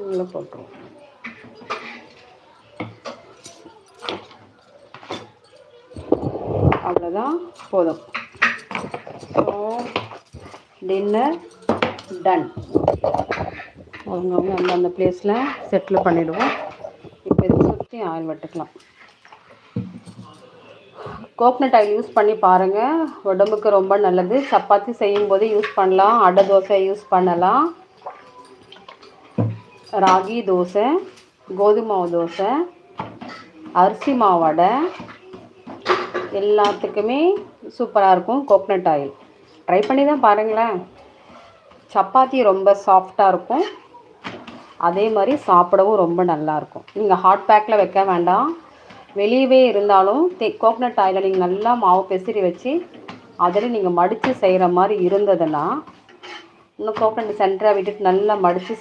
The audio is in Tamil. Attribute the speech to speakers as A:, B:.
A: உள்ளே போட்டுருவோம். அவ்வளோதான், போதும். So dinner done. அவங்கவுங்க அந்தந்த பிளேஸில் செட்டில் பண்ணிவிடுவோம். இப்போ இதை சுற்றி ஆயில் விட்டுக்கலாம். கோக்னட் ஆயில் யூஸ் பண்ணி பாருங்கள், உடம்புக்கு ரொம்ப நல்லது. சப்பாத்தி செய்யும்போது யூஸ் பண்ணலாம், அடை தோசை யூஸ் பண்ணலாம், ராகி தோசை, கோதுமை மாவு தோசை, அரிசி மாவு வடை, எல்லாத்துக்குமே சூப்பராக இருக்கும் கோக்னட் ஆயில். ட்ரை பண்ணி தான் பாருங்களேன். சப்பாத்தி ரொம்ப சாஃப்டாக இருக்கும், அதே மாதிரி சாப்பிடவும் ரொம்ப நல்லாயிருக்கும். நீங்கள் ஹாட் பேக்கில் வைக்க வேண்டாம், வெளியவே இருந்தாலும் கோக்னட் ஆயிலில் நீங்கள் நல்லா மாவு பெசரி வச்சு அதில் நீங்கள் மடித்து செய்கிற மாதிரி இருந்ததுன்னா, இன்னும் கோக்னட் சென்டராக விட்டுட்டு நல்லா மடித்து